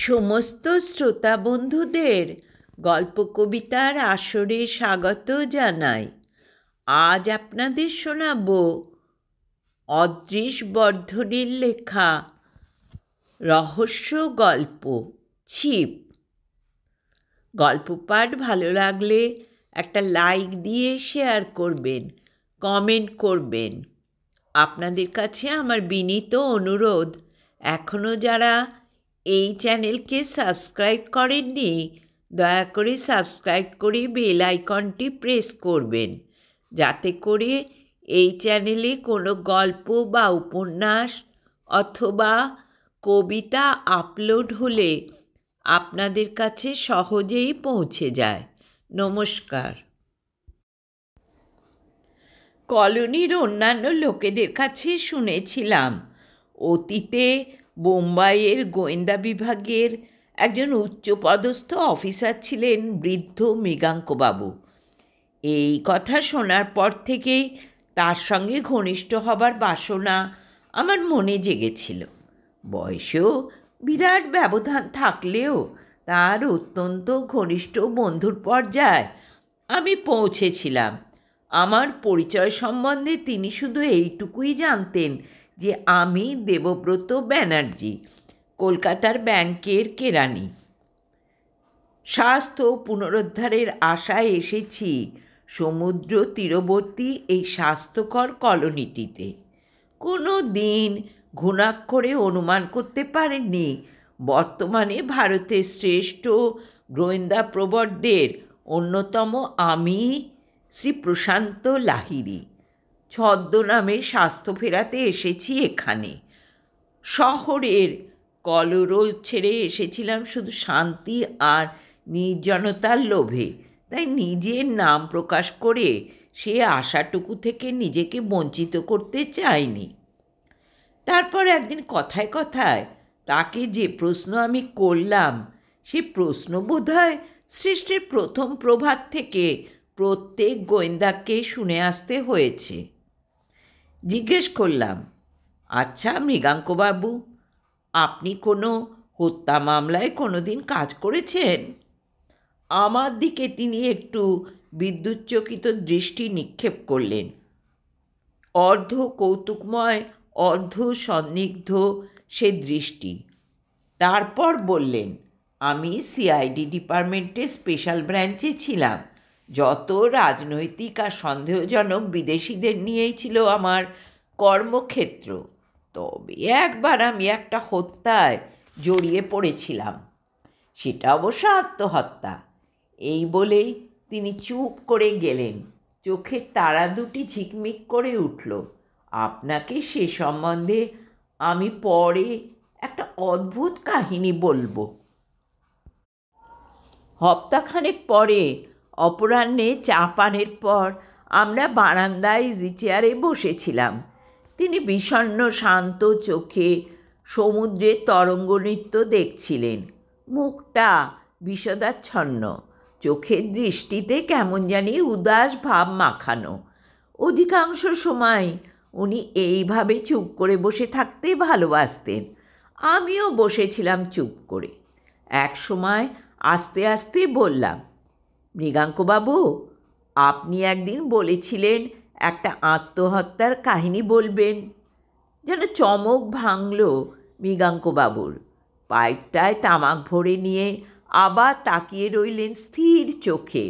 সমস্ত শ্রোতা বন্ধুদের গল্প কবিতার আসরে স্বাগত জানাই। আজ আপনাদের শোনাব অদৃশ বর্ধনের লেখা রহস্য গল্প ছিপ। গল্প পাঠ ভালো লাগলে একটা লাইক দিয়ে শেয়ার করবেন, কমেন্ট করবেন। আপনাদের কাছে আমার বিনীত অনুরোধ, এখনও যারা এই চ্যানেলকে সাবস্ক্রাইব করেননি, দয়া করে সাবস্ক্রাইব করে বেল আইকনটি প্রেস করবেন, যাতে করে এই চ্যানেলে কোনো গল্প বা উপন্যাস অথবা কবিতা আপলোড হলে আপনাদের কাছে সহজেই পৌঁছে যায়। নমস্কার। কলোনির অন্যান্য লোকেদের কাছে শুনেছিলাম অতীতে বোম্বাইয়ের গোয়েন্দা বিভাগের একজন উচ্চপদস্থ অফিসার ছিলেন বৃদ্ধ মৃগাঙ্কবাবু। এই কথা শোনার পর থেকেই তার সঙ্গে ঘনিষ্ঠ হবার বাসনা আমার মনে জেগেছিল। বয়সেও বিরাট ব্যবধান থাকলেও তার অত্যন্ত ঘনিষ্ঠ বন্ধুর পর্যায়ে আমি পৌঁছেছিলাম। আমার পরিচয় সম্বন্ধে তিনি শুধু এইটুকুই জানতেন যে আমি দেবব্রত ব্যানার্জি, কলকাতার ব্যাংকের কেরানি। স্বাস্থ্য পুনরুদ্ধারের আশায় এসেছি সমুদ্র তীরবর্তী এই স্বাস্থ্যকর কলোনিটিতে। কোনো দিন ঘুণাক্ষরে অনুমান করতে পারেননি বর্তমানে ভারতের শ্রেষ্ঠ গোয়েন্দা প্রবরদের অন্যতম আমি শ্রী প্রশান্ত লাহিড়ী ছদ্মনামে স্বাস্থ্য ফেরাতে এসেছি এখানে। শহরের কলরোল ছেড়ে এসেছিলাম শুধু শান্তি আর নির্জনতার লোভে, তাই নিজের নাম প্রকাশ করে সে আশাটুকু থেকে নিজেকে বঞ্চিত করতে চাইনি। তারপর একদিন কথায় কথায় তাকে যে প্রশ্ন আমি করলাম, সে প্রশ্ন বোধহয় সৃষ্টির প্রথম প্রভাত থেকে প্রত্যেক গোয়েন্দাকে শুনে আসতে হয়েছে। জিজ্ঞেস করলাম, আচ্ছা মৃগাঙ্কবাবু, আপনি কোনো হত্যা মামলায় কোনো দিন কাজ করেছেন? আমার দিকে তিনি একটু বিদ্যুৎচকিত দৃষ্টি নিক্ষেপ করলেন, অর্ধ কৌতুকময় অর্ধ সন্দিগ্ধ সে দৃষ্টি। তারপর বললেন, আমি সিআইডি ডিপার্টমেন্টের স্পেশাল ব্রাঞ্চে ছিলাম। যত রাজনৈতিক আর সন্দেহজনক বিদেশিদের নিয়েই ছিল আমার কর্মক্ষেত্র। তবে একবার আমি একটা হত্যায় জড়িয়ে পড়েছিলাম, সেটা অবশ্য আত্মহত্যা। এই বলেই তিনি চুপ করে গেলেন। চোখের তারা দুটি ঝিকমিক করে উঠল। আপনাকে সে সম্বন্ধে আমি পরে একটা অদ্ভুত কাহিনী বলবো। হপ্তাখানেক পরে অপরাহ্নে চা পানের পর আমরা বারান্দায় ইজি চেয়ারে বসেছিলাম। তিনি বিষণ্ণ শান্ত চোখে সমুদ্রের তরঙ্গ নৃত্য দেখছিলেন। মুখটা বিষদাচ্ছন্ন, চোখের দৃষ্টিতে কেমন জানি উদাস ভাব মাখানো। অধিকাংশ সময় উনি এইভাবে চুপ করে বসে থাকতে ভালোবাসতেন। আমিও বসেছিলাম চুপ করে। এক সময় আস্তে আস্তে বললাম, মৃগাঙ্কবাবু, আপনি একদিন বলেছিলেন একটা আত্মহত্যার কাহিনী বলবেন। যেন চমক ভাঙল মৃগাঙ্কবাবুর। পাইপটায় তামাক ভরে নিয়ে আবার তাকিয়ে রইলেন স্থির চোখে।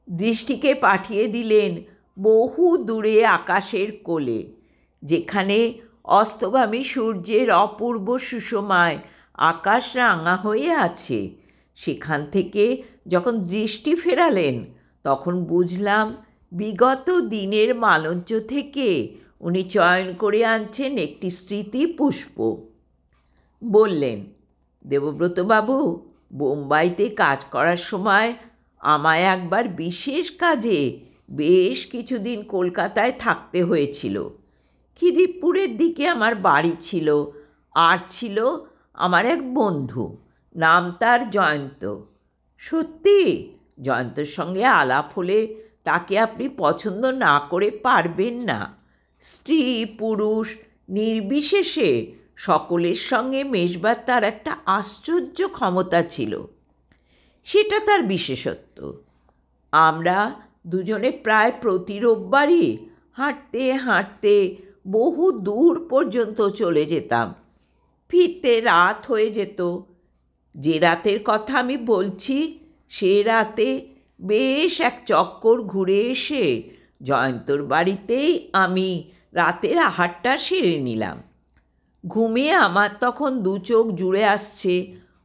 দৃষ্টিকে পাঠিয়ে দিলেন বহু দূরে আকাশের কোলে, যেখানে অস্তগামী সূর্যের অপূর্ব সুষমায় আকাশ রাঙা হয়ে আছে। সেখান থেকে যখন দৃষ্টি ফেরালেন, তখন বুঝলাম বিগত দিনের মালঞ্চ থেকে উনি চয়ন করে আনছেন একটি স্মৃতি পুষ্প। বললেন, দেবব্রতবাবু, বোম্বাইতে কাজ করার সময় আমায় একবার বিশেষ কাজে বেশ কিছুদিন কলকাতায় থাকতে হয়েছিল। খিদিরপুরের দিকে আমার বাড়ি ছিল, আর ছিল আমার এক বন্ধু, নাম তার জয়ন্ত। সত্যি জয়ন্তর সঙ্গে আলাপ হলে তাকে আপনি পছন্দ না করে পারবেন না। স্ত্রী পুরুষ নির্বিশেষে সকলের সঙ্গে মেশবার তার একটা আশ্চর্য ক্ষমতা ছিল। সেটা তার বিশেষত্ব। আমরা দুজনে প্রায় প্রতি রোববারই হাঁটতে হাঁটতে বহু দূর পর্যন্ত চলে যেতাম। ফিরতে রাত হয়ে যেত। যে রাতের কথা আমি বলছি, সে রাতে বেশ এক চক্কর ঘুরে এসে জয়ন্তর বাড়িতেই আমি রাতের আহারটা সেরে নিলাম। ঘুমিয়ে আমার তখন দু চোখ জুড়ে আসছে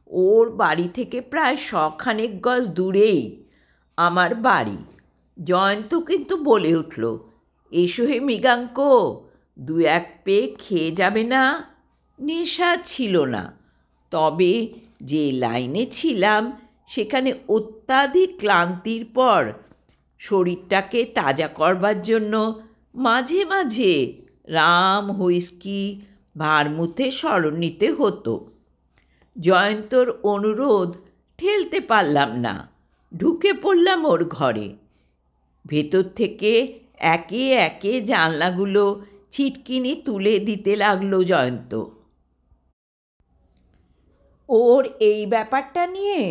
ওর বাড়ি থেকে প্রায় 100 গজ দূরেই আমার বাড়ি। জয়ন্ত কিন্তু বলে উঠল, এসো হে মৃগাঙ্ক, 2-1 পেগ খেয়ে যাবে না? নেশা ছিল না, তবে যে লাইনে ছিলাম সেখানে অত্যাধিক ক্লান্তির পর শরীরটাকে তাজা করবার জন্য মাঝে মাঝে রাম, হুইস্কি, ভারমুথে শরণ নিতে হতো। জয়ন্তর অনুরোধ ঠেলতে পারলাম না, ঢুকে পড়লাম ওর ঘরে। ভেতর থেকে একে একে জানলাগুলো ছিটকিনি তুলে দিতে লাগলো জয়ন্ত। ওর এই ব্যাপারটা নিয়ে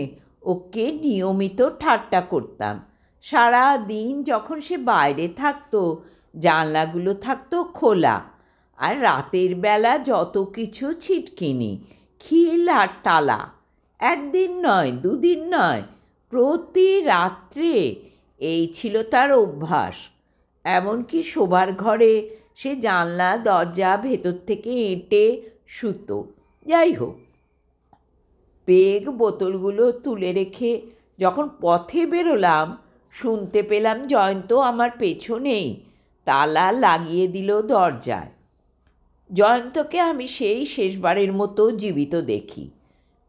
ওকে নিয়মিত ঠাট্টা করতাম। সারা দিন যখন সে বাইরে থাকতো জানলাগুলো থাকতো খোলা, আর রাতের বেলা যত কিছু ছিটকিনি, খিল আর তালা। একদিন নয়, দুদিন নয়, প্রতি রাত্রে এই ছিল তার অভ্যাস। এমনকি শোবার ঘরে সে জানলা দরজা ভেতর থেকে এঁটে শুতো। যাই হোক, পেগ বোতলগুলো তুলে রেখে যখন পথে বেরোলাম, শুনতে পেলাম জয়ন্ত আমার পেছনেই তালা লাগিয়ে দিল দরজায়। জয়ন্তকে আমি সেই শেষবারের মতো জীবিত দেখি।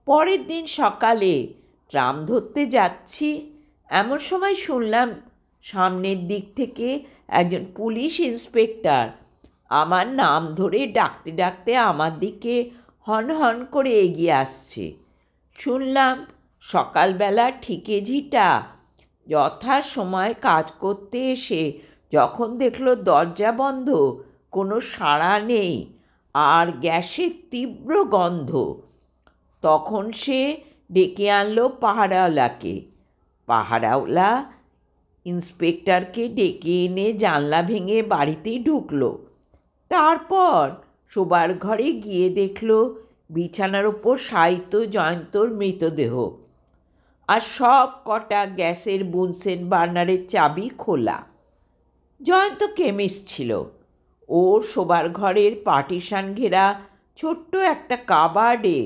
পরের দিন সকালে ট্রাম ধরতে যাচ্ছি, এমন সময় শুনলাম সামনের দিক থেকে একজন পুলিশ ইন্সপেক্টর আমার নাম ধরে ডাকতে ডাকতে আমার দিকে হন হন করে এগিয়ে আসছে। শুনলাম সকালবেলা ঠিকেঝিটা যথা সময় কাজ করতে এসে যখন দেখল দরজা বন্ধ, কোনো সাড়া নেই আর গ্যাসের তীব্র গন্ধ, তখন সে ডেকে আনলো পাহারাওয়ালাকে। পাহারাওয়ালা ইন্সপেক্টরকে ডেকে এনে জানলা ভেঙে বাড়িতেই ঢুকলো। তারপর শোবার ঘরে গিয়ে দেখল বিছানার ওপর শায়িত জয়ন্তর মৃতদেহ, আর সব কটা গ্যাসের বুনসেন বার্নারের চাবি খোলা। জয়ন্ত কেমিস্ট ছিল। ওর শোবার ঘরের পার্টিশান ঘেরা ছোট্ট একটা কাবার্ডে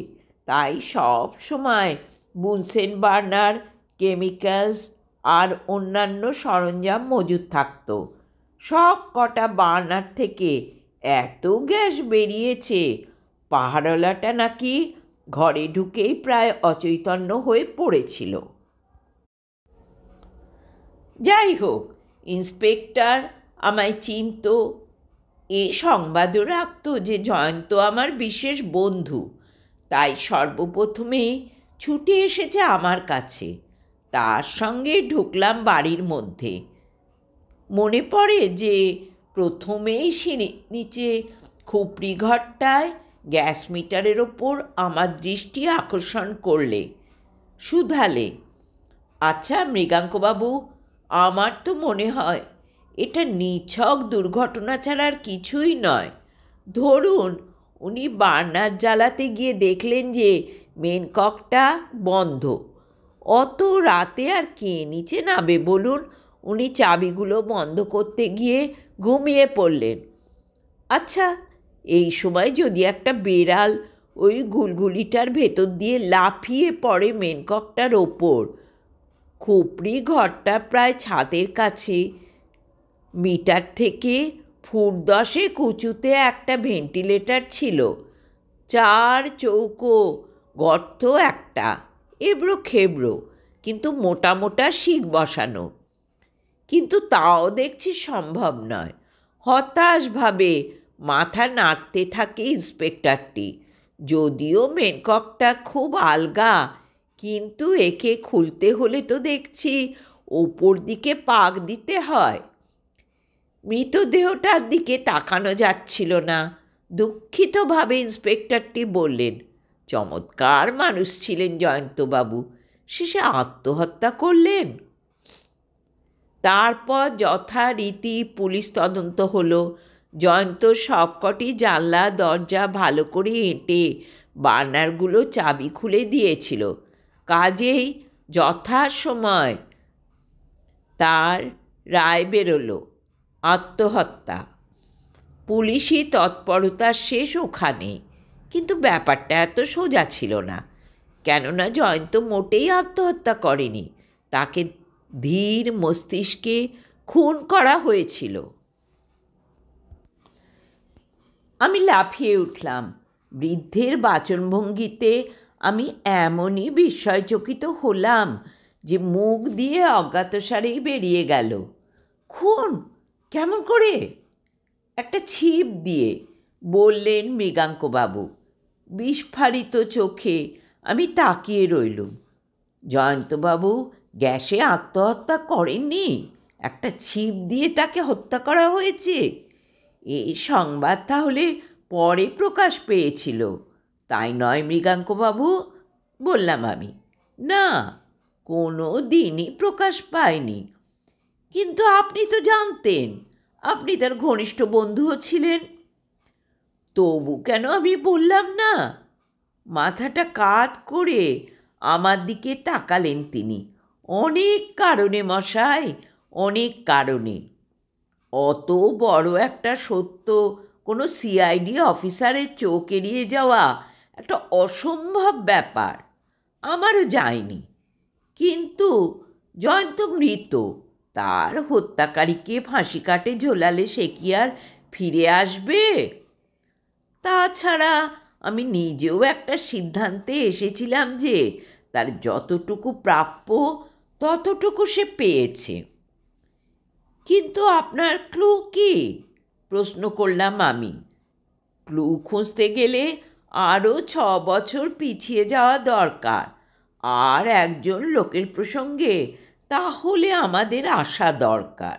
তাই সব সময় বুনসেন বার্নার, কেমিক্যালস আর অন্যান্য সরঞ্জাম মজুদ থাকত। সব কটা বার্নার থেকে এত গ্যাস বেরিয়েছে, পাহাড়ওয়ালাটা নাকি ঘরে ঢুকেই প্রায় অচৈতন্য হয়ে পড়েছিল। যাই হোক, ইন্সপেক্টর আমায় চিনত। এ সংবাদও রাখত যে জয়ন্ত আমার বিশেষ বন্ধু, তাই সর্বপ্রথমেই ছুটে এসেছে আমার কাছে। তার সঙ্গে ঢুকলাম বাড়ির মধ্যে। মনে পড়ে যে প্রথমেই সিঁড়ির নিচে খুপড়ি ঘরটায় গ্যাস মিটারের ওপর আমার দৃষ্টি আকর্ষণ করলে, শুধালে, আচ্ছা মৃগাঙ্কবাবু, আমার তো মনে হয় এটা নিছক দুর্ঘটনা ছাড়া আর কিছুই নয়। ধরুন উনি বার্নার জ্বালাতে গিয়ে দেখলেন যে মেন ককটা বন্ধ। অত রাতে আর কে নিচে নাবে বলুন? উনি চাবিগুলো বন্ধ করতে গিয়ে ঘুমিয়ে পড়লেন। আচ্ছা, এই সময় যদি একটা বেড়াল ওই গুলগুলিটার ভেতর দিয়ে লাফিয়ে পড়ে মেন ককটার ওপর, খুপড়ি ঘরটা প্রায় ছাদের কাছে, মিটার থেকে 10 ফুট উঁচুতে একটা ভেন্টিলেটর ছিল, 4 চৌকো গর্ত একটা, এবড়ো খেবড়ো কিন্তু মোটা মোটা শিক বসানো। কিন্তু তাও দেখছি সম্ভব নয়। হতাশভাবে মাথা নাড়তে থাকে ইন্সপেক্টরটি। যদিও মেনককটা খুব আলগা, কিন্তু একে খুলতে হলে তো দেখছি ওপর দিকে পাক দিতে হয়। মৃতদেহটার দিকে তাকানো যাচ্ছিল না, দুঃখিতভাবে ইন্সপেক্টরটি বললেন, চমৎকার মানুষ ছিলেন জয়ন্তবাবু, শেষে আত্মহত্যা করলেন। তারপর যথারীতি পুলিশ তদন্ত হলো। জয়ন্ত সবকটি জানলা দরজা ভালো করে এঁটে বার্নারগুলো চাবি খুলে দিয়েছিল। কাজেই যথাসময় তার রায় বেরোলো, আত্মহত্যা। পুলিশি তৎপরতার শেষ ওখানে। কিন্তু ব্যাপারটা এত সোজা ছিল না, কেননা জয়ন্ত মোটেই আত্মহত্যা করেনি, তাকে ধীর মস্তিষ্কে খুন করা হয়েছিল। আমি লাফিয়ে উঠলাম। বৃদ্ধের বাচনভঙ্গিতে আমি এমনই বিস্ময়চকিত হলাম যে মুখ দিয়ে অজ্ঞাতসারেই বেরিয়ে গেল, খুন? কেমন করে? একটা ছিপ দিয়ে, বললেন মৃগাঙ্কবাবু। বিস্ফারিত চোখে আমি তাকিয়ে রইলুম। জয়ন্তবাবু গ্যাসে আত্মহত্যা করেননি, একটা ছিপ দিয়ে তাকে হত্যা করা হয়েছে। এই সংবাদ তাহলে পরে প্রকাশ পেয়েছিল, তাই নয় মৃগাঙ্কবাবু? বললাম আমি। না, কোনো দিনই প্রকাশ পায়নি। কিন্তু আপনি তো জানতেন, আপনি তার ঘনিষ্ঠ বন্ধুও ছিলেন। তবু কেন আমি বললাম না? মাথাটা কাত করে আমার দিকে তাকালেন তিনি। অনেক কারণে মশাই, অনেক কারণে। অত বড় একটা সত্য কোনো সিআইডি অফিসারের চোখ এড়িয়ে যাওয়া একটা অসম্ভব ব্যাপার। আমারও যায়নি। কিন্তু জয়ন্ত মৃত, তার হত্যাকারীকে ফাঁসি কাটে ঝোলালে সে কি আর ফিরে আসবে? তাছাড়া আমি নিজেও একটা সিদ্ধান্তে এসেছিলাম যে তার যতটুকু প্রাপ্য ততটুকু সে পেয়েছে। কিন্তু আপনার ক্লু কি? প্রশ্ন করলাম আমি। ক্লু খুঁজতে গেলে আরও 6 বছর পিছিয়ে যাওয়া দরকার, আর একজন লোকের প্রসঙ্গে তাহলে আমাদের আসা দরকার।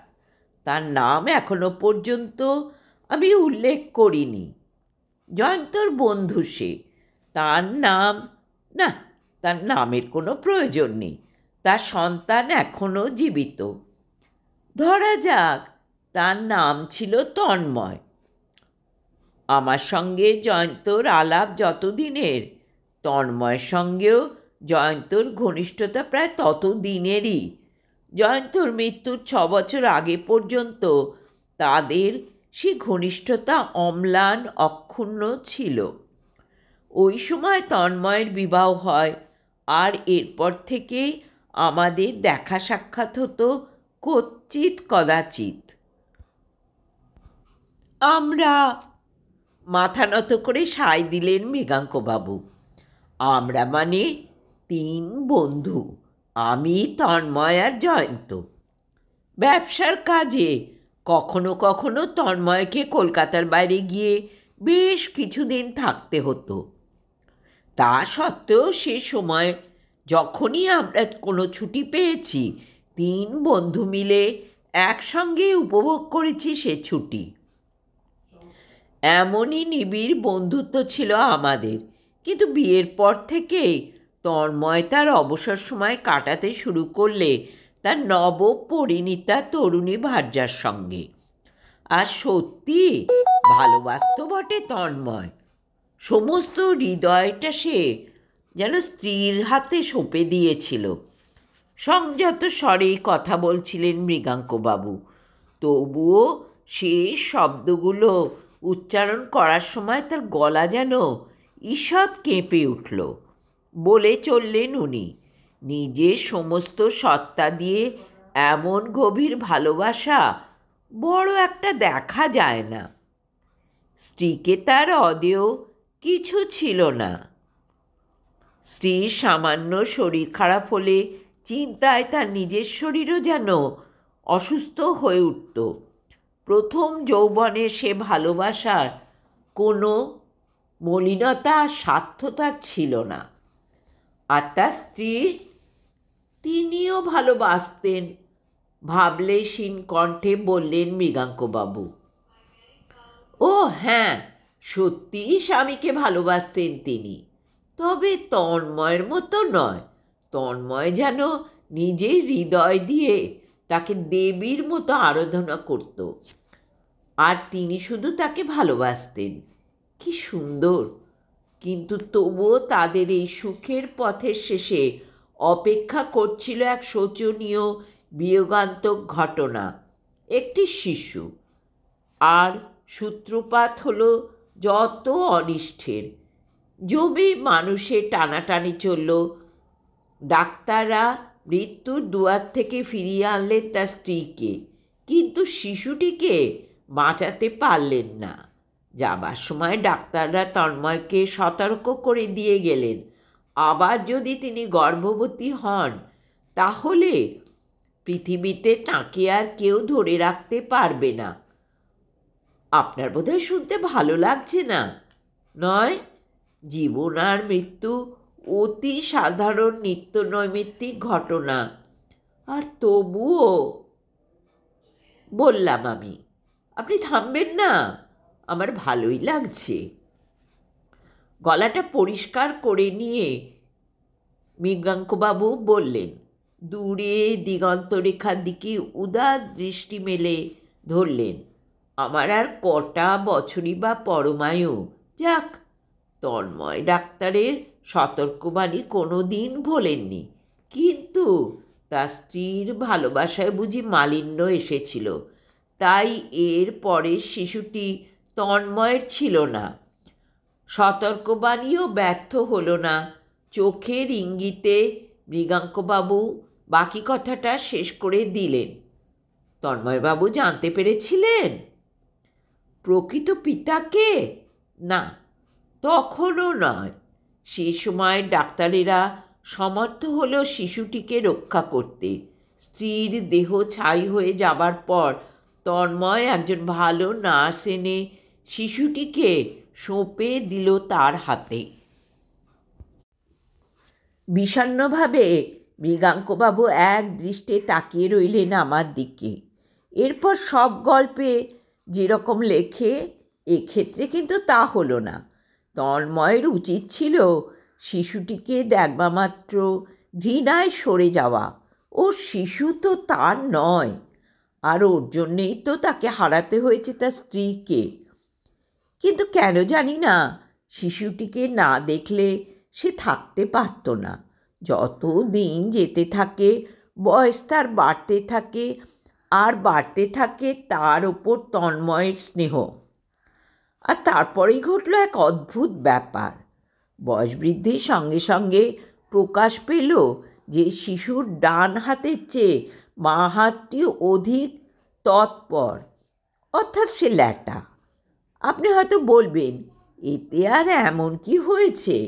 তার নাম এখনো পর্যন্ত আমি উল্লেখ করিনি। জয়ন্তর বন্ধু সে, তার নাম না, তার নামের কোনো প্রয়োজন নেই। তার সন্তান এখনও জীবিত। ধরা যাক তার নাম ছিল তন্ময়। আমার সঙ্গে জয়ন্তর আলাপ যতদিনের, তন্ময়ের সঙ্গেও জয়ন্তর ঘনিষ্ঠতা প্রায় তত দিনেরই। জয়ন্তর মৃত্যুর 6 বছর আগে পর্যন্ত তাদের সে ঘনিষ্ঠতা অম্লান অক্ষুণ্ণ ছিল। ওই সময় তন্ময়ের বিবাহ হয়, আর এরপর থেকেই আমাদের দেখা সাক্ষাৎ হতো কচিৎ কদাচিৎ। আমরা, মাথা নত করে সায় দিলেন মৃগাঙ্কবাবু। আমরা মানে 3 বন্ধু, আমি, তন্ময় আর জয়ন্ত। ব্যবসার কাজে কখনো কখনো তন্ময়কে কলকাতার বাইরে গিয়ে বেশ কিছুদিন থাকতে হতো। তা সত্ত্বেও সে সময় যখনই আমরা কোনো ছুটি পেয়েছি, 3 বন্ধু মিলে একসঙ্গে উপভোগ করেছি সে ছুটি। এমনই নিবিড় বন্ধুত্ব ছিল আমাদের। কিন্তু বিয়ের পর থেকেই তন্ময় তার অবসর সময় কাটাতে শুরু করলে তার নবপরিণীতা তরুণী ভার্যার সঙ্গে। আর সত্যি ভালোবাসত বটে তন্ময়। সমস্ত হৃদয়টা সে যেন স্ত্রীর হাতে সঁপে দিয়েছিল। সংযত স্বরেই কথা বলছিলেন মৃগাঙ্কবাবু, তবুও শেষ শব্দগুলো উচ্চারণ করার সময় তার গলা যেন ঈষৎ কেঁপে উঠল। বলে চললেন উনি, নিজের সমস্ত সত্তা দিয়ে এমন গভীর ভালোবাসা বড় একটা দেখা যায় না। স্ত্রীকে তার অদেয় কিছু ছিল না। স্ত্রীর সামান্য শরীর খারাপ হলে চিন্তায় তার নিজের শরীরও যেন অসুস্থ হয়ে উঠত। প্রথম যৌবনে সে ভালোবাসার কোনো মলিনতা স্বার্থতার ছিল না। আর তার স্ত্রী, তিনিও ভালোবাসতেন, ভাবলেশীন কণ্ঠে বললেন মৃগাঙ্কবাবু। ও হ্যাঁ, সত্যিই স্বামীকে ভালোবাসতেন তিনি, তবে তন্ময়ের মতো নয়। তন্ময় যেন নিজের হৃদয় দিয়ে তাকে দেবীর মতো আরাধনা করত, আর তিনি শুধু তাকে ভালোবাসতেন। কি সুন্দর! কিন্তু তবুও তাদের এই সুখের পথের শেষে অপেক্ষা করছিল এক শোচনীয় বিয়োগান্তক ঘটনা, একটি শিশু। আর সূত্রপাত হলো যত অনিষ্টের। জমে মানুষের টানাটানি চলল। ডাক্তাররা মৃত্যুর দুয়ার থেকে ফিরিয়ে আনলেন তার স্ত্রীকে, কিন্তু শিশুটিকে বাঁচাতে পারলেন না। যাবার সময় ডাক্তাররা তন্ময়কে সতর্ক করে দিয়ে গেলেন, আবার যদি তিনি গর্ভবতী হন তাহলে পৃথিবীতে তাকে আর কেউ ধরে রাখতে পারবে না। আপনার বোধহয় শুনতে ভালো লাগছে না, নয়? জীবন আর মৃত্যু অতি সাধারণ নিত্যনৈমিত্তিক ঘটনা, আর তবুও বললাম আমি। আপনি থামবেন না? আমার ভালোই লাগছে। গলাটা পরিষ্কার করে নিয়ে মৃগাঙ্কবাবু বললেন, দূরে দিগন্তরেখার দিকে উদার দৃষ্টি মেলে ধরলেন। আমার আর কটা বছরই বা পরমায়ু। যাক, তন্ময় ডাক্তারের সতর্কবাণী কোনো দিন ভোলেননি, কিন্তু তার স্ত্রীর ভালোবাসায় বুঝি মালিন্য এসেছিল, তাই এর পরের শিশুটি তন্ময়ের ছিল না। সতর্কবাণীও ব্যর্থ হলো না। চোখের ইঙ্গিতে মৃগাঙ্কবাবু বাকি কথাটা শেষ করে দিলেন। তন্ময়বাবু জানতে পেরেছিলেন প্রকৃত পিতাকে? না, তখনও নয়। সে সময় ডাক্তারেরা সমর্থ হলো শিশুটিকে রক্ষা করতে। স্ত্রীর দেহ ছাই হয়ে যাবার পর তন্ময় একজন ভালো নার্স এনে শিশুটিকে সঁপে দিল তার হাতে। বিষণ্ণভাবে মৃগাঙ্কবাবু এক দৃষ্টে তাকিয়ে রইলেন আমার দিকে। এরপর সব গল্পে যেরকম লেখে, এক্ষেত্রে কিন্তু তা হলো না। তন্ময়ের উচিত ছিল শিশুটিকে দেখবা মাত্র ঘৃণায় সরে যাওয়া। ও শিশু তো তার নয়, আর ওর জন্যেই তো তাকে হারাতে হয়েছে তার স্ত্রীকে। কিন্তু কেন জানি না, শিশুটিকে না দেখলে সে থাকতে পারত না। যত দিন যেতে থাকে বয়স তার বাড়তে থাকে, আর বাড়তে থাকে তার ওপর তন্ময়ের স্নেহ। আর তারপরেই ঘটল এক অদ্ভুত ব্যাপার। বয়স বৃদ্ধির সঙ্গে সঙ্গে প্রকাশ পেল যে শিশুর ডান হাতের চেয়ে বাঁ হাতটি অধিক তৎপর, অর্থাৎ সে ল্যাটা। আপনি হয়তো বলবেন, এতে আর এমন কি হয়েছে?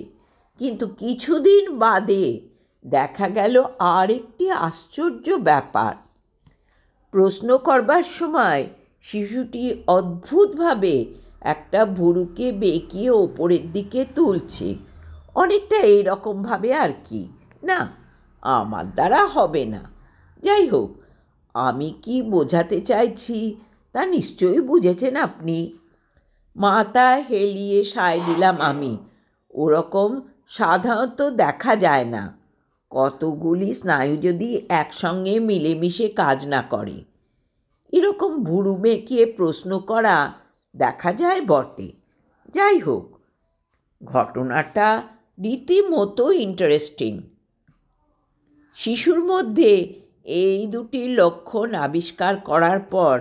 কিন্তু কিছুদিন বাদে দেখা গেল আর একটি আশ্চর্য ব্যাপার। প্রশ্ন করবার সময় শিশুটি অদ্ভুতভাবে একটা ভুরুকে বেঁকিয়ে ওপরের দিকে তুলছে, অনেকটা এইরকমভাবে আর কি। না, আমার দ্বারা হবে না। যাই হোক, আমি কি বোঝাতে চাইছি তা নিশ্চয়ই বুঝেছেন আপনি। মাথা হেলিয়ে সায় দিলাম আমি। ওরকম সাধারণত দেখা যায় না। কতগুলি স্নায়ু যদি একসঙ্গে মিলেমিশে কাজ না করে, এরকম ভুরু বেঁকিয়ে প্রশ্ন করা দেখা যায় বটে। যাই হোক, ঘটনাটা রীতিমতো ইন্টারেস্টিং। শিশুর মধ্যে এই দুটি লক্ষণ আবিষ্কার করার পর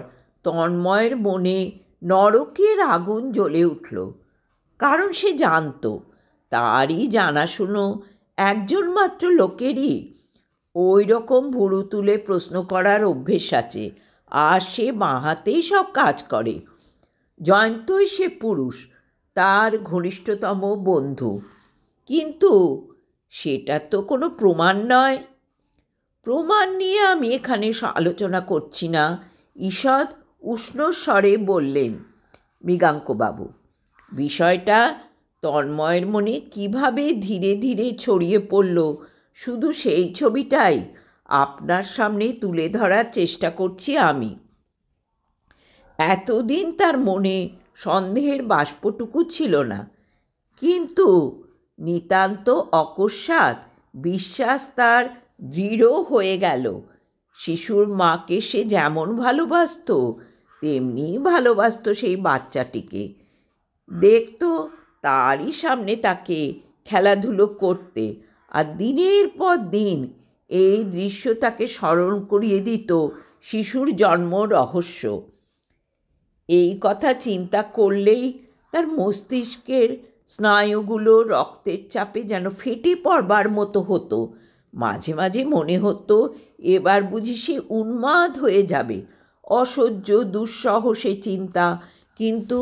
তন্ময়ের মনে নরকের আগুন জ্বলে উঠল। কারণ সে জানত তারই জানাশুনো একজন মাত্র লোকেরই ওই রকম ভুরু তুলে প্রশ্ন করার অভ্যেস আছে, আর সে বাঁ হাতেই সব কাজ করে। জয়ন্তই সে পুরুষ, তার ঘনিষ্ঠতম বন্ধু। কিন্তু সেটা তো কোনো প্রমাণ নয়। প্রমাণ নিয়ে আমি এখানে আলোচনা করছি না, ঈষৎ উষ্ণ স্বরে বললেন মৃগাঙ্কবাবু। বিষয়টা তন্ময়ের মনে কিভাবে ধীরে ধীরে ছড়িয়ে পড়ল, শুধু সেই ছবিটাই আপনার সামনে তুলে ধরার চেষ্টা করছি আমি। এতদিন তার মনে সন্দেহের বাষ্পটুকু ছিল না। কিন্তু নিতান্ত অকস্মাৎ বিশ্বাস তার দৃঢ় হয়ে গেল। শিশুর মাকে সে যেমন ভালোবাসত তেমনি ভালোবাসত সেই বাচ্চাটিকে। দেখত তারই সামনে তাকে খেলাধুলো করতে, আর দিনের পর দিন এই দৃশ্য তাকে স্মরণ করিয়ে দিত শিশুর জন্ম রহস্য। এই কথা চিন্তা করলেই তার মস্তিষ্কের স্নায়ুগুলো রক্তের চাপে যেন ফেটে পড়বার মতো হতো। মাঝে মাঝে মনে হতো এবার বুঝি সে উন্মাদ হয়ে যাবে। অসহ্য দুঃসহ সে চিন্তা। কিন্তু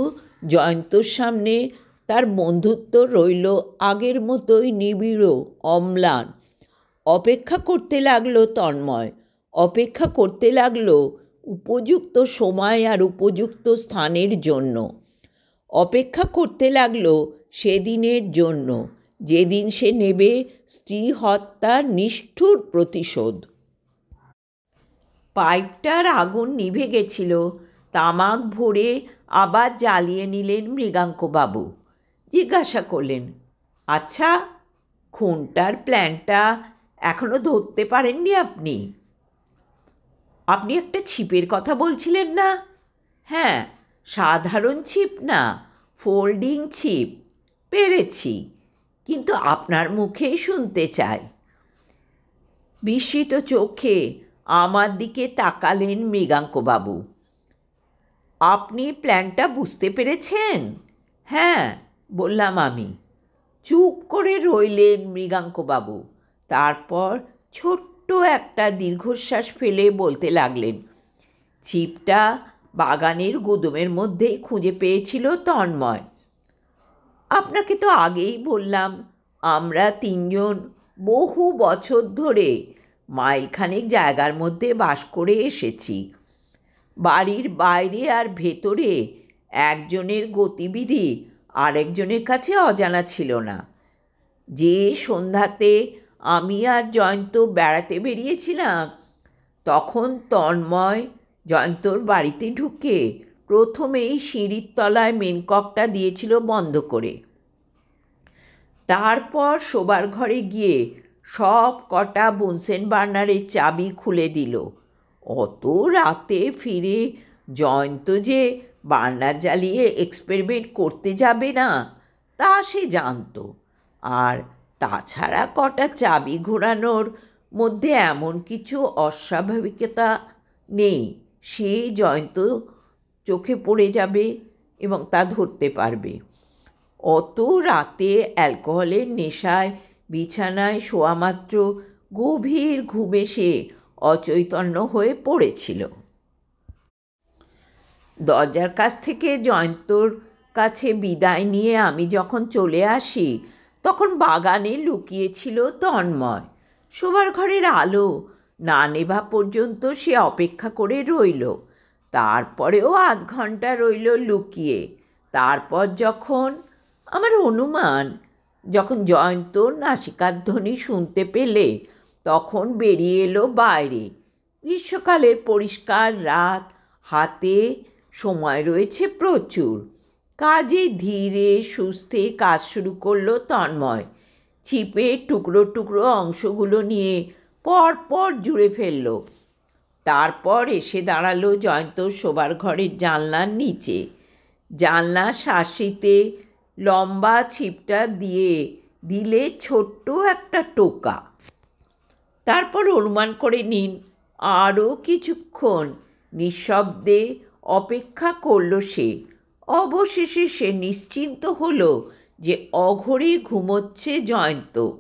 জয়ন্তর সামনে তার বন্ধুত্ব রইল আগের মতোই নিবিড়, অম্লান। অপেক্ষা করতে লাগলো তন্ময়, অপেক্ষা করতে লাগলো উপযুক্ত সময় আর উপযুক্ত স্থানের জন্য। অপেক্ষা করতে লাগলো সেদিনের জন্য, যেদিন সে নেবে স্ত্রী হত্যার নিষ্ঠুর প্রতিশোধ। পাইপটার আগুন নিভে গেছিল। তামাক ভরে আবার জ্বালিয়ে নিলেন মৃগাঙ্কবাবু। জিজ্ঞাসা করলেন, আচ্ছা, খুনটার প্ল্যানটা এখনো ধরতে পারেননি আপনি? আপনি একটা ছিপের কথা বলছিলেন না? হ্যাঁ, সাধারণ ছিপ না, ফোল্ডিং ছিপ। পেরেছি, কিন্তু আপনার মুখেই শুনতে চাই। বিস্মিত চোখে আমার দিকে তাকালেন মৃগাঙ্কবাবু। আপনি প্ল্যানটা বুঝতে পেরেছেন? হ্যাঁ, বললাম আমি। চুপ করে রইলেন মৃগাঙ্কবাবু। তারপর ছোট্ট একটা দীর্ঘশ্বাস ফেলে বলতে লাগলেন, ছিপটা বাগানের গুদুমের মধ্যেই খুঁজে পেয়েছিল তন্ময়। আপনাকে তো আগেই বললাম, আমরা তিনজন বহু বছর ধরে মাইলখানেক জায়গার মধ্যে বাস করে এসেছি। বাড়ির বাইরে আর ভেতরে একজনের গতিবিধি আরেকজনের কাছে অজানা ছিল না। যে সন্ধ্যাতে আমি আর জয়ন্ত বেড়াতে বেরিয়েছিলাম, তখন তন্ময় জয়ন্তর বাড়িতে ঢুকে প্রথমেই সিঁড়ির তলায় মেনককটা দিয়েছিল বন্ধ করে। তারপর শোবার ঘরে গিয়ে সব কটা বুনসেন বার্নারের চাবি খুলে দিল। অত রাতে ফিরে জয়ন্ত যে বার্নার জ্বালিয়ে এক্সপেরিমেন্ট করতে যাবে না তা সে জানত। আর তাছাড়া কটা চাবি ঘোরানোর মধ্যে এমন কিছু অস্বাভাবিকতা নেই সে জয়ন্ত চোখে পড়ে যাবে এবং তা ধরতে পারবে। অত রাতে অ্যালকোহলের নেশায় বিছানায় শোয়া মাত্র গভীর ঘুমে সে অচৈতন্য হয়ে পড়েছিল। দরজার কাছ থেকে জয়ন্তর কাছে বিদায় নিয়ে আমি যখন চলে আসি, তখন বাগানে লুকিয়েছিল তন্ময়। শোবার ঘরের আলো না নেভা পর্যন্ত সে অপেক্ষা করে রইল। তারপরেও আধ ঘন্টা রইল লুকিয়ে। তারপর যখন আমার অনুমান, যখন জয়ন্তর নাসিকাধ্বনি শুনতে পেলে, তখন বেরিয়ে এলো বাইরে। গ্রীষ্মকালের পরিষ্কার রাত, হাতে সময় রয়েছে প্রচুর। কাজে ধীরে সুস্থে কাজ শুরু করলো তন্ময়। ছিপের টুকরো টুকরো অংশগুলো নিয়ে পরপর জুড়ে ফেলল। তারপর এসে দাঁড়ালো জয়ন্তর শোবার ঘরের জানলার নিচে। জানলার শাঁসিতে লম্বা ছিপটা দিয়ে দিলে ছোট্ট একটা টোকা। তারপর অনুমান করে নিন আরও কিছুক্ষণ নিঃশব্দে অপেক্ষা করল সে। অবশেষে সে নিশ্চিন্ত হলো যে অঘরে ঘুমোচ্ছে জয়ন্ত।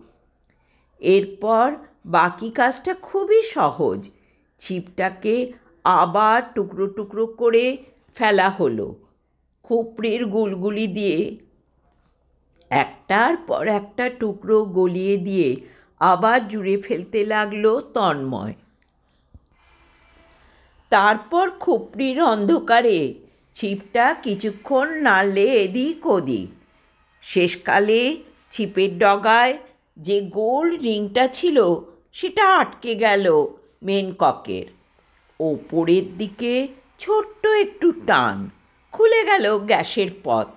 এরপর বাকি কাজটা খুবই সহজ। ছিপটাকে আবার টুকরো টুকরো করে ফেলা হলো। খুপড়ির গুলগুলি দিয়ে একটার পর একটা টুকরো গলিয়ে দিয়ে আবার জুড়ে ফেলতে লাগলো তন্ময়। তারপর খুপড়ির অন্ধকারে ছিপটা কিছুক্ষণ নাড়লে এদিক ওদিক। শেষকালে ছিপের ডগায় যে গোল রিংটা ছিল সেটা আটকে গেল মেনককের। ওপরের দিকে ছোট্ট একটু টান, খুলে গেল গ্যাসের পথ।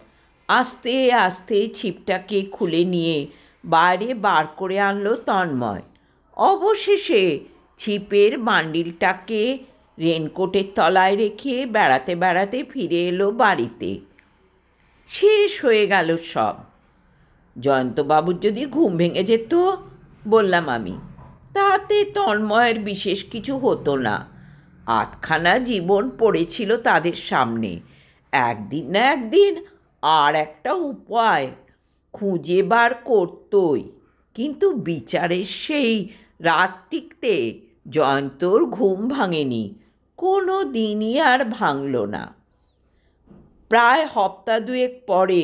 আস্তে আস্তে ছিপটাকে খুলে নিয়ে বাইরে বার করে আনলো তন্ময়। অবশেষে ছিপের বান্ডিলটাকে রেনকোটের তলায় রেখে বেড়াতে বেড়াতে ফিরে এলো বাড়িতে। শেষ হয়ে গেল সব। জয়ন্তবাবুর যদি ঘুম ভেঙে যেত, বললাম আমি, তাতে তন্ময়ের বিশেষ কিছু হতো না। আধখানা জীবন পড়েছিল তাদের সামনে। একদিন না একদিন আর একটা উপায় খুঁজে বার করতই। কিন্তু বিচারের সেই রাত টিকতে জয়ন্তর ঘুম ভাঙেনি, কোনো দিনই আর ভাঙল না। প্রায় সপ্তাহ দুয়েক পরে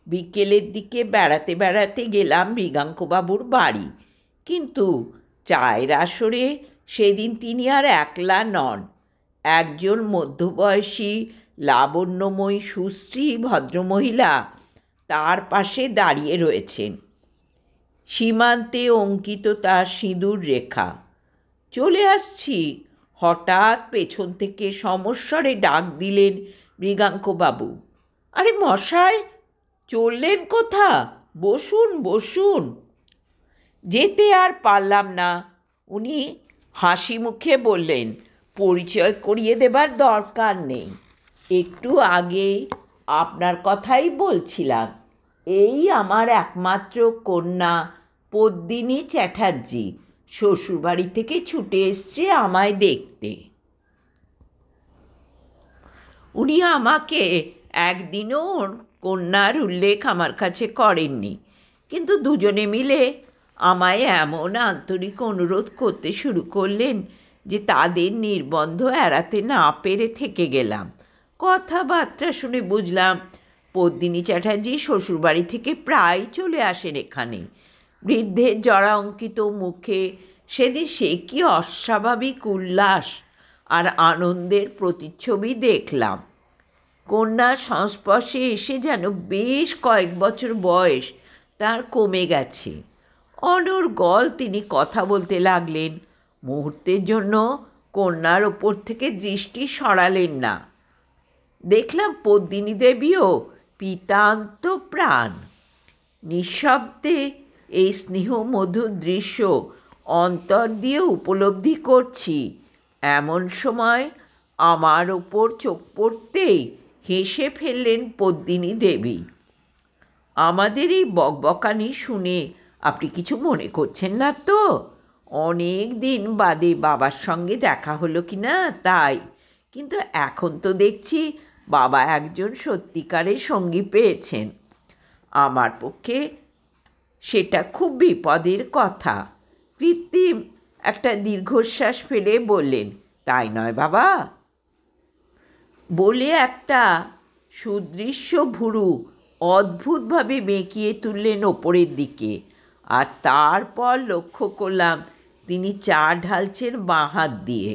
বিকেলের দিকে বেড়াতে বেড়াতে গেলাম মৃগাঙ্কবাবুর বাড়ি। কিন্তু চায়ের আসরে সেদিন তিনি আর একলা নন। একজন মধ্যবয়সী লাবণ্যময়ী সুশ্রী ভদ্রমহিলা তার পাশে দাঁড়িয়ে রয়েছেন। সীমান্তে অঙ্কিত তার সিঁদুর রেখা। চলে আসছি, হঠাৎ পেছন থেকে সমস্বরে ডাক দিলেন মৃগাঙ্কবাবু। আরে মশাই, চললেন কোথা? বসুন বসুন। যেতে আর পারলাম না। উনি হাসি মুখে বললেন, পরিচয় করিয়ে দেবার দরকার নেই, একটু আগেই আপনার কথাই বলছিলাম। এই আমার একমাত্র কন্যা পদ্মিনী চ্যাটার্জি, শ্বশুরবাড়ি থেকে ছুটে এসছে আমায় দেখতে। উনি আমাকে একদিনও ওর কন্যার উল্লেখ আমার কাছে করেননি, কিন্তু দুজনে মিলে আমায় এমন আন্তরিক অনুরোধ করতে শুরু করলেন যে তাদের নির্বন্ধ এড়াতে না পেরে থেকে গেলাম। কথাবার্তা শুনে বুঝলাম পদ্মিনী চ্যাটার্জি শ্বশুরবাড়ি থেকে প্রায় চলে আসেন এখানে। বৃদ্ধের জরা অঙ্কিত মুখে সেদিন সে কি অস্বাভাবিক উল্লাস আর আনন্দের প্রতিচ্ছবি দেখলাম। কন্যার সংস্পর্শে এসে যেন বেশ কয়েক বছর বয়স তার কমে গেছে। অনর্গল তিনি কথা বলতে লাগলেন। মুহূর্তের জন্য কন্যার ওপর থেকে দৃষ্টি সরালেন না। দেখলাম পদ্মিনী দেবীও পিতান্ত প্রাণ। নিঃশব্দে এই স্নেহ মধুর দৃশ্য অন্তর দিয়ে উপলব্ধি করছি। এমন সময় আমার ওপর চোখ পড়তেই হেসে ফেললেন পদ্মিনী দেবী। আমাদের এই বকবকানি শুনে আপনি কিছু মনে করছেন না তো? অনেক দিন বাদে বাবার সঙ্গে দেখা হলো কি না তাই। কিন্তু এখন তো দেখছি বাবা একজন সত্যিকারের সঙ্গী পেয়েছেন। আমার পক্ষে সেটা খুব বিপদের কথা। কৃত্রিম একটা দীর্ঘশ্বাস ফেলে বললেন, তাই নয় বাবা? বলে একটা সুদৃশ্য ভুরু অদ্ভুতভাবে বেঁকিয়ে তুললেন ওপরের দিকে। আর তারপর লক্ষ্য করলাম তিনি চা ঢালছেন বাঁ হাত দিয়ে।